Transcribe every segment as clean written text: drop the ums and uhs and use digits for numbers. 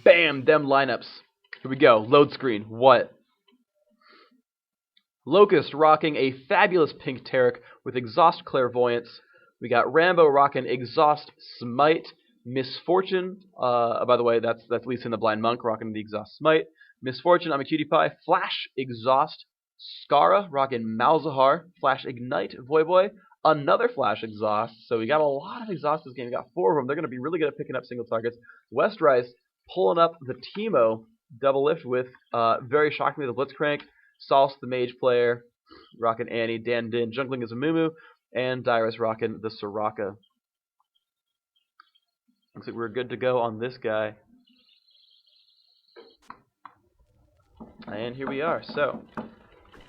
Bam! Them lineups. Here we go. Load screen. What? Locust rocking a fabulous pink Taric with Exhaust Clairvoyance. We got Rambo rocking Exhaust Smite. Misfortune, by the way, that's Lisa in the Blind Monk rocking the Exhaust Smite. Misfortune, I'm a cutie pie. Flash Exhaust. Skara rocking Malzahar. Flash Ignite, Voyboy. Another Flash Exhaust. So we got a lot of exhaust this game. We got 4 of them. They're going to be really good at picking up single targets. Westrice pulling up the Teemo double lift with, very shockingly, the Blitzcrank. Sauce, the Mage player, rocking Annie. Dan Din jungling as Amumu. And Dyrus rocking the Soraka. Looks like we're good to go on this guy. And here we are. So,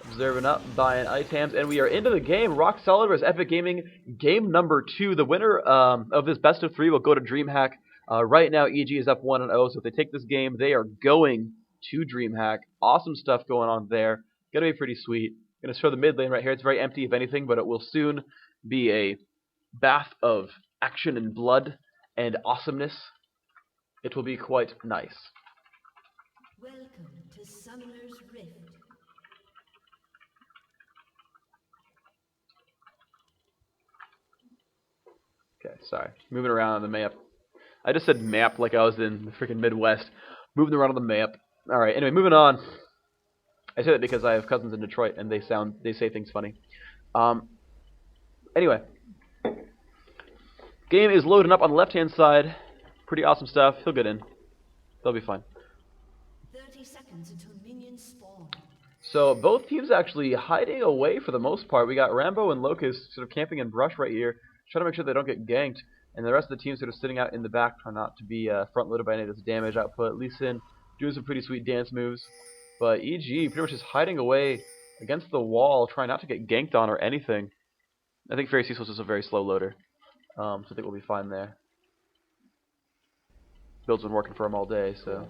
observing up, buying items, and we are into the game. Rock Solid vs Epic Gaming, game number 2. The winner of this best of 3 will go to Dreamhack. Right now, EG is up 1-0, so if they take this game, they are going to Dreamhack. Awesome stuff going on there. Gonna be pretty sweet. Gonna show the mid lane right here. It's very empty, if anything, but it will soon be a bath of action and blood and awesomeness. It will be quite nice. Welcome to Summoner's Rift. Okay, sorry. Moving around on the map. I just said map like I was in the freaking Midwest. Moving around on the map. Alright, anyway, moving on. I say that because I have cousins in Detroit and they say things funny. Anyway. Game is loading up on the left-hand side. Pretty awesome stuff. He'll get in. They'll be fine. 30 seconds until minions spawn. So both teams actually hiding away for the most part. We got Rambo and Locust sort of camping in brush right here, trying to make sure they don't get ganked. And the rest of the team sort of sitting out in the back, trying not to be front-loaded by any of this damage output. Leeson doing some pretty sweet dance moves. But EG pretty much just hiding away against the wall, trying not to get ganked on or anything. I think Fairy Cecil's just a very slow loader. So I think we'll be fine there. Build's been working for him all day, so.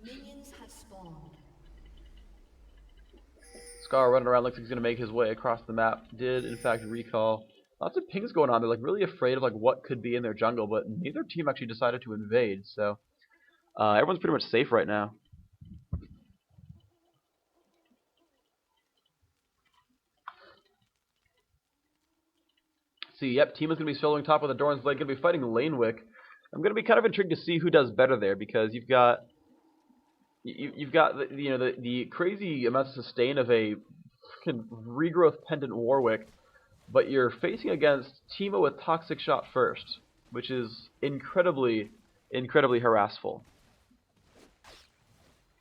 Minions have spawned. Scar running around looks like he's going to make his way across the map. Did, in fact, recall. Lots of pings going on. They're like really afraid of like what could be in their jungle, but neither team actually decided to invade, so everyone's pretty much safe right now. See, yep, Teemo's going to be soloing top of the Doran's Blade, going to be fighting Lanewick. I'm going to be kind of intrigued to see who does better there, because you've got the crazy amount of sustain of a freaking regrowth pendant Warwick, but you're facing against Teemo with Toxic Shot first, which is incredibly harassful.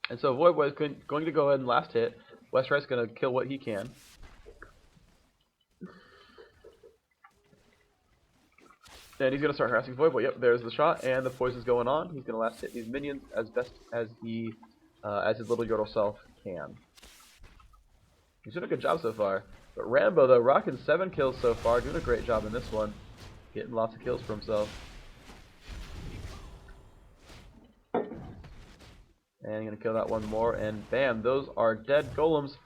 And so Voyboy is going to go ahead and last hit. Westrice going to kill what he can. And he's going to start harassing Voyboy. Yep, there's the shot, and the poison's going on. He's going to last hit these minions as best as he, as his little Yordle self can. He's doing a good job so far. But Rambo, though, rocking 7 kills so far, doing a great job in this one. Getting lots of kills for himself. And he's going to kill that one more, and bam, those are dead golems.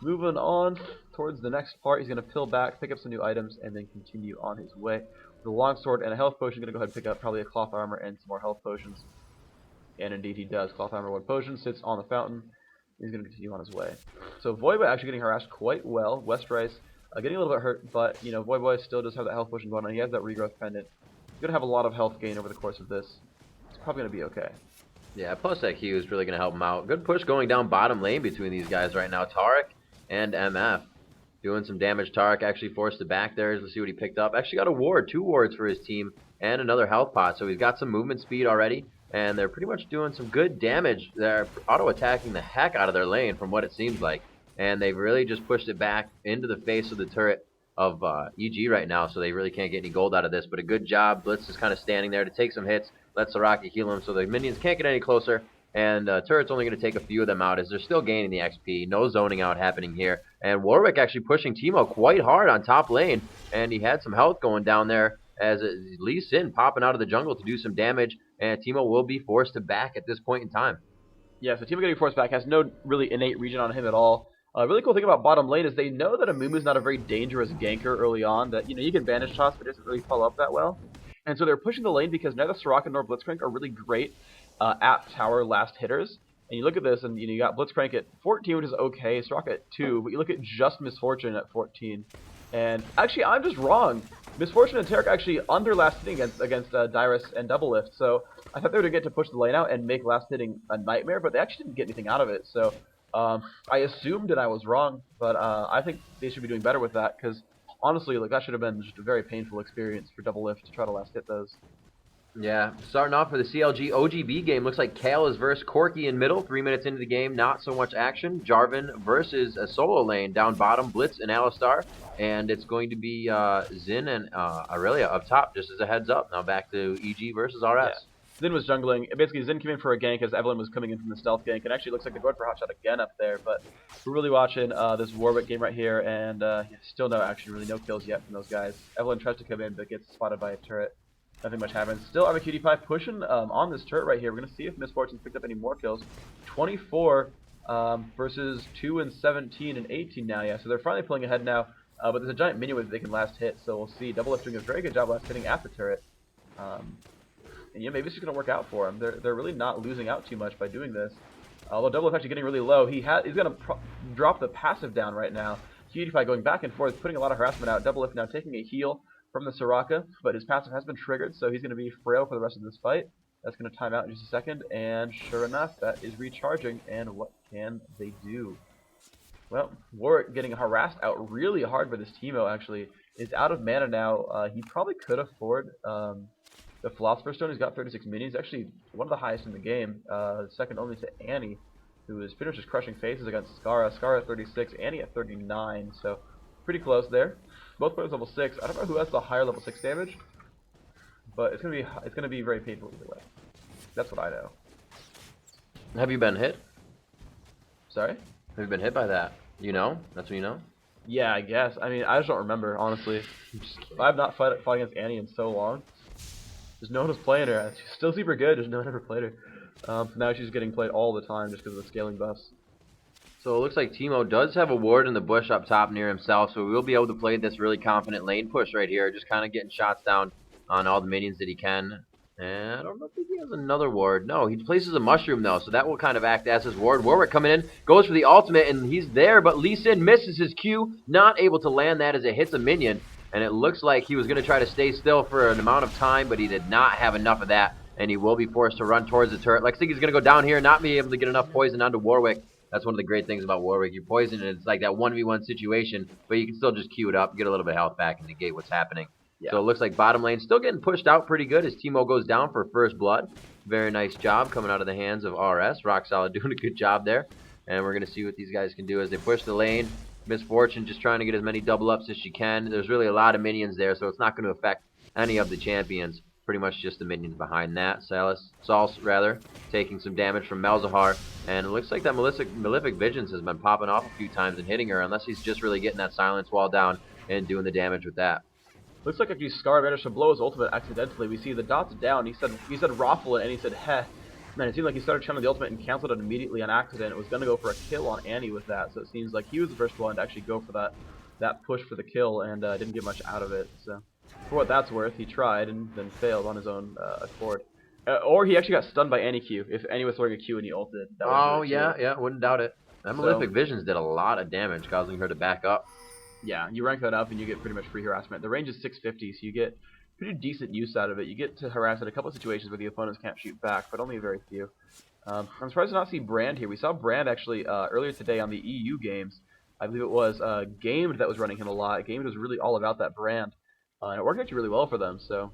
Moving on towards the next part, he's going to pill back, pick up some new items, and then continue on his way. The longsword and a health potion, going to go ahead and pick up probably a cloth armor and some more health potions. And indeed he does. Cloth armor, 1 potion, sits on the fountain. He's going to continue on his way. So Voyboy actually getting harassed quite well. Westrice getting a little bit hurt, but you know Voyboy still does have that health potion going on. He has that regrowth pendant. He's going to have a lot of health gain over the course of this. It's probably going to be okay. Yeah, plus that Q is really going to help him out. Good push going down bottom lane between these guys right now. Taric and MF doing some damage. Taric actually forced it back there. Let's see what he picked up. Actually got a ward, 2 wards for his team, and another health pot. So he's got some movement speed already, and they're pretty much doing some good damage. They're auto-attacking the heck out of their lane from what it seems like. And they've really just pushed it back into the face of the turret of EG right now, so they really can't get any gold out of this. But a good job. Blitz is kind of standing there to take some hits, let Soraka heal him so the minions can't get any closer. And Turret's only going to take a few of them out as they're still gaining the XP. No zoning out happening here. And Warwick actually pushing Teemo quite hard on top lane. And he had some health going down there as Lee Sin popping out of the jungle to do some damage. And Teemo will be forced to back at this point in time. Yeah, so Teemo getting forced back has no really innate regen on him at all. Really cool thing about bottom lane is they know that Amumu's not a very dangerous ganker early on. That, you know, you can banish toss, but it doesn't really follow up that well. And so they're pushing the lane because neither Soraka nor Blitzcrank are really great app tower last hitters. And you look at this, and you got Blitzcrank at 14, which is okay. Soraka at 2, but you look at just Misfortune at 14. And actually, I'm just wrong. Misfortune and Taric actually under last hitting against Dyrus and Double Lift. So I thought they would get to push the lane out and make last hitting a nightmare, but they actually didn't get anything out of it. So I assumed that I was wrong, but I think they should be doing better with that, because honestly, like, that should have been just a very painful experience for Double Lift to try to last hit those. Yeah, starting off for the CLG OGB game, looks like Kale is versus Corki in middle. 3 minutes into the game, not so much action. Jarvan versus a solo lane down bottom, Blitz and Alistar. And it's going to be Zin and Aurelia up top, just as a heads up. Now back to EG versus RS. Yeah. Zin was jungling. Basically, Zin came in for a gank as Evelyn was coming in from the stealth gank. And actually looks like they're going for a hotshot again up there. But we're really watching this Warwick game right here. And still no kills yet from those guys. Evelyn tries to come in, but gets spotted by a turret. Nothing much happens. Still, I'm a cutie pie pushing on this turret right here. We're going to see if Misfortune's picked up any more kills. 24 versus 2 and 17 and 18 now. Yeah, so they're finally pulling ahead now. But there's a giant minion that they can last hit, so we'll see. Double Lift doing a very good job last hitting at the turret. And yeah, maybe it's just going to work out for them. They're really not losing out too much by doing this. Although Double Lift actually getting really low. He's going to drop the passive down right now. Cutie pie going back and forth, putting a lot of harassment out. Double Lift now taking a heal from the Soraka, but his passive has been triggered, so he's going to be frail for the rest of this fight. That's going to time out in just a second, and sure enough, that is recharging, and what can they do? Well, Warwick getting harassed out really hard by this Teemo, actually, is out of mana now. He probably could afford the Philosopher's Stone. He's got 36 minions, actually one of the highest in the game, second only to Annie, who is pretty much just crushing faces against Skara. Skara at 36, Annie at 39, so pretty close there. Both players level 6. I don't know who has the higher level 6 damage, but it's gonna be very painful either way. That's what I know. Have you been hit? Sorry? Have you been hit by that? You know? That's what you know? Yeah, I guess. I mean, I just don't remember, honestly. I've not fought against Annie in so long. Just no one was playing her. She's still super good, just no one ever played her. Now she's getting played all the time just because of the scaling buffs. So it looks like Teemo does have a ward in the bush up top near himself, so we will be able to play this really confident lane push right here, just kind of getting shots down on all the minions that he can. And I don't know if he has another ward. No, he places a mushroom though, so that will kind of act as his ward. Warwick coming in, goes for the ultimate, and he's there, but Lee Sin misses his Q, not able to land that as it hits a minion. And it looks like he was going to try to stay still for an amount of time, but he did not have enough of that, and he will be forced to run towards the turret. Looks like he's going to go down here, not be able to get enough poison onto Warwick. That's one of the great things about Warwick. You poison and it's like that 1v1 situation, but you can still just queue it up, get a little bit of health back, and negate what's happening. Yeah. So it looks like bottom lane still getting pushed out pretty good as Teemo goes down for first blood. Very nice job coming out of the hands of RS. Rock Solid doing a good job there. And we're going to see what these guys can do as they push the lane. Misfortune just trying to get as many double ups as she can. There's really a lot of minions there, so it's not going to affect any of the champions. Pretty much just the minions behind that. Sauce taking some damage from Malzahar. And it looks like that Malefic Visions has been popping off a few times and hitting her, unless he's just really getting that silence wall down and doing the damage with that. Looks like actually Scar managed to blow his ultimate accidentally. We see the dots down. He said Raffle it, and he said heh. And it seemed like he started channeling the ultimate and canceled it immediately on accident. It was going to go for a kill on Annie with that, so it seems like he was the first one to actually go for that push for the kill and didn't get much out of it. So for what that's worth, he tried and then failed on his own accord. Or he actually got stunned by Annie Q. If Annie was throwing a Q and he ulted. Oh, yeah, wouldn't doubt it. That Malefic Visions did a lot of damage, causing her to back up. Yeah, you rank that up and you get pretty much free harassment. The range is 650, so you get pretty decent use out of it. You get to harass in a couple of situations where the opponents can't shoot back, but only a very few. I'm surprised to not see Brand here. We saw Brand actually earlier today on the EU games. I believe it was Gamed that was running him a lot. Gamed was really all about that Brand. And it worked actually really well for them, so.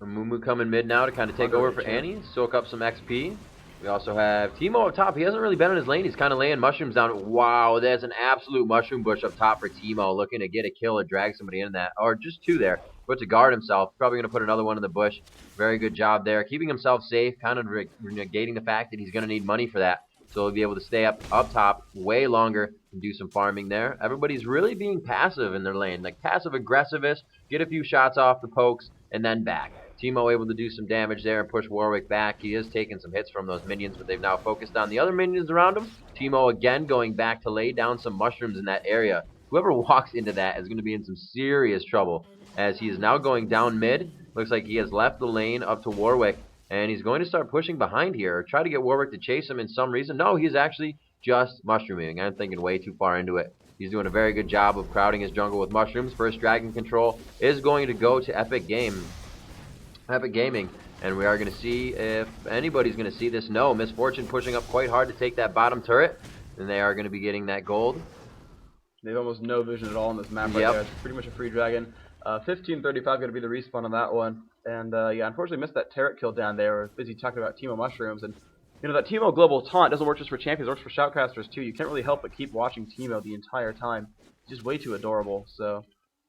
Amumu coming mid now to kind of take over for Annie, soak up some XP. We also have Teemo up top. He hasn't really been in his lane. He's kind of laying mushrooms down. Wow, there's an absolute mushroom bush up top for Teemo, looking to get a kill or drag somebody in that. Or just two there, but to guard himself. Probably going to put another one in the bush. Very good job there. Keeping himself safe, kind of negating the fact that he's going to need money for that. So he'll be able to stay up top way longer and do some farming there. Everybody's really being passive in their lane. Like passive aggressiveness, get a few shots off the pokes, and then back. Teemo able to do some damage there and push Warwick back. He is taking some hits from those minions, but they've now focused on the other minions around him. Teemo again going back to lay down some mushrooms in that area. Whoever walks into that is going to be in some serious trouble, as he is now going down mid. Looks like he has left the lane up to Warwick, And he's going to start pushing behind here, or try to get Warwick to chase him in some reason. No, he's actually just mushrooming. I'm thinking way too far into it. He's doing a very good job of crowding his jungle with mushrooms. First dragon control is going to go to Epic Gaming. And we are going to see if anybody's going to see this. No, Misfortune pushing up quite hard to take that bottom turret. And they are going to be getting that gold. They have almost no vision at all on this map right there. It's pretty much a free dragon. 1535 going to be the respawn on that one. And yeah, unfortunately missed that Taric kill down there. We're busy talking about Teemo mushrooms. And you know, that Teemo global taunt doesn't work just for champions, it works for shoutcasters too. You can't really help but keep watching Teemo the entire time. He's just way too adorable. So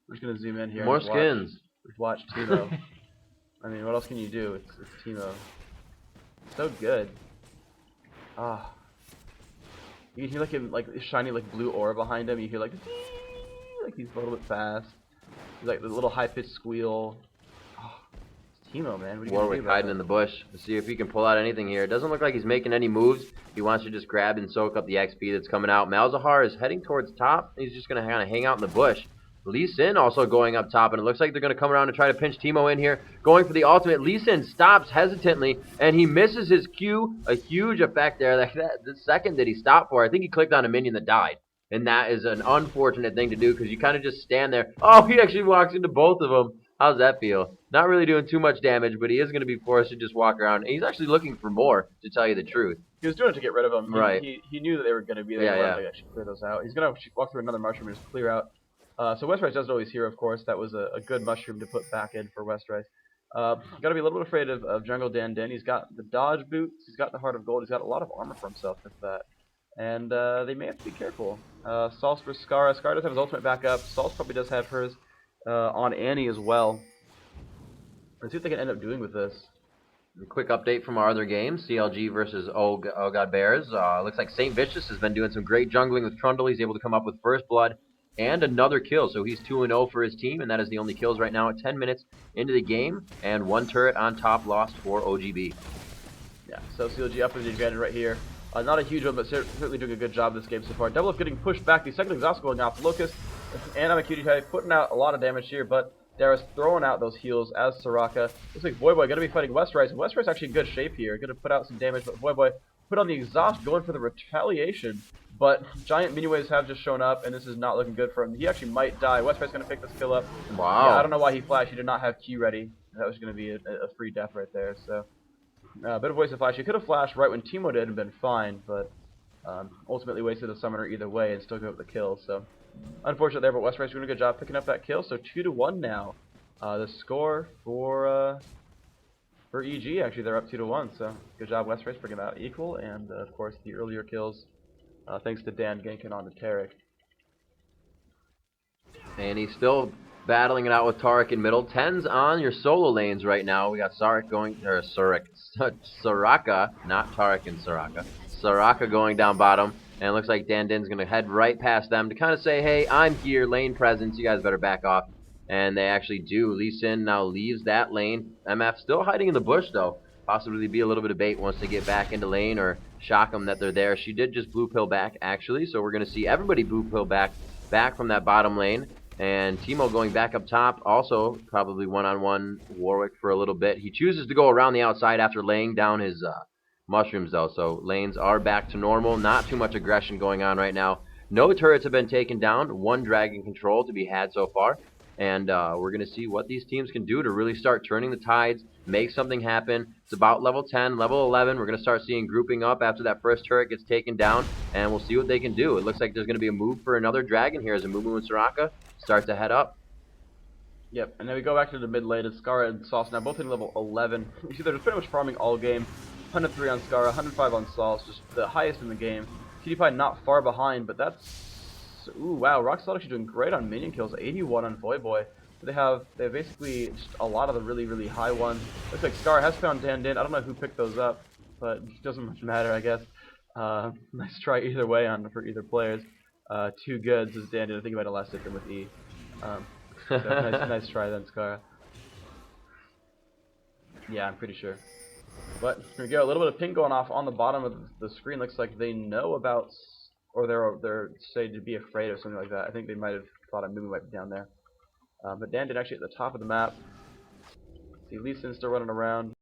we're just going to zoom in here. More skins. Watch Teemo. I mean, what else can you do? It's Teemo. So good. Ah. You can hear like him, like shiny like blue aura behind him. You hear like he's a little bit fast. He's like the little high pitched squeal. Oh, it's Teemo, man. What are you Warwick hiding in the bush. Let's see if he can pull out anything here. It doesn't look like he's making any moves. He wants to just grab and soak up the XP that's coming out. Malzahar is heading towards top. He's just gonna kind of hang out in the bush. Lee Sin also going up top, and it looks like they're going to come around and try to pinch Teemo in here. Going for the ultimate. Lee Sin stops hesitantly, and he misses his Q. A huge effect there. The second that he stopped for, I think he clicked on a minion that died. And that is an unfortunate thing to do, because you kind of just stand there. Oh, he actually walks into both of them. How's that feel? Not really doing too much damage, but he is going to be forced to just walk around. And he's actually looking for more, to tell you the truth. He was doing it to get rid of them. Right. He knew that they were going to be there. Yeah. To actually clear those out. He's going to walk through another mushroom and just clear out. So Westrice doesn't always hear, of course. That was a good mushroom to put back in for Westrice. Got to be a little bit afraid of Jungle Dan. He's got the dodge boots. He's got the Heart of Gold. He's got a lot of armor for himself with that. And they may have to be careful. Salz for Skara. Skara does have his ultimate back up. Salz probably does have hers on Annie as well. Let's see what they can end up doing with this. A quick update from our other game, CLG versus Oh God Bears. Looks like St. Vicious has been doing some great jungling with Trundle. He's able to come up with first blood and another kill, so he's 2-0 for his team, and that is the only kills right now at 10 minutes into the game, and one turret on top lost for OGB. Yeah, so CLG up with the advantage right here. Not a huge one, but certainly doing a good job this game so far. Double F getting pushed back, the second exhaust going off. Locust and Amacutie putting out a lot of damage here, but Darius throwing out those heals as Soraka. Looks like Voyboy going to be fighting Westrice, and Westrice actually in good shape here. Going to put out some damage, but Voyboy put on the exhaust, going for the retaliation. But giant mini waves have just shown up, and this is not looking good for him. He actually might die. Westrice going to pick this kill up. Wow. Yeah, I don't know why he flashed. He did not have Q ready. That was going to be a free death right there. So, a bit of waste of flash. He could have flashed right when Teemo did and been fine, but ultimately wasted a summoner either way and still got up the kill. So, unfortunate there, but Westrice doing a good job picking up that kill. So 2-1 now. The score for EG, actually, they're up 2-1. So good job, Westrice, bringing that equal, and of course the earlier kills, thanks to Dan ganking on the Taric. And he's still battling it out with Taric in middle. 10's on your solo lanes right now. We got Soraka going, or Soraka, not Taric and Soraka. Soraka going down bottom, and it looks like Dan Din's going to head right past them to kind of say, hey, I'm here, lane presence, you guys better back off. And they actually do. Lee Sin now leaves that lane. MF still hiding in the bush, though. Possibly be a little bit of bait once they get back into lane or shock them that they're there. She did just blue pill back, actually, so we're going to see everybody blue pill back from that bottom lane. And Teemo going back up top, also probably one-on-one Warwick for a little bit. He chooses to go around the outside after laying down his mushrooms, though. So lanes are back to normal. Not too much aggression going on right now. No turrets have been taken down. One dragon control to be had so far. And we're going to see what these teams can do to really start turning the tides, make something happen. It's about level 10, level 11. We're going to start seeing grouping up after that first turret gets taken down, and we'll see what they can do. It looks like there's going to be a move for another dragon here as Amumu and Soraka start to head up. Yep, and then we go back to the mid lane, and Skara and Salz now both in level 11. You see they're just pretty much farming all game. 103 on Skara, 105 on Salz, just the highest in the game. PewDiePie not far behind, but that's... Ooh, wow, Rockstar actually doing great on minion kills, 81 on Voyboy. They have basically just a lot of the really, really high ones. Looks like Scar has found Dan Din. I don't know who picked those up, but it doesn't much matter, I guess. Nice try either way for either players. Two goods is Dan Din. I think he might have last hit him with E. So nice try then, Scar. Yeah, I'm pretty sure. But here we go, a little bit of ping going off on the bottom of the screen. Looks like they know about, or they're said to be afraid of something like that. I think they might have thought Amumu might be down there. But Dan Din actually at the top of the map. See Lee Sin still running around.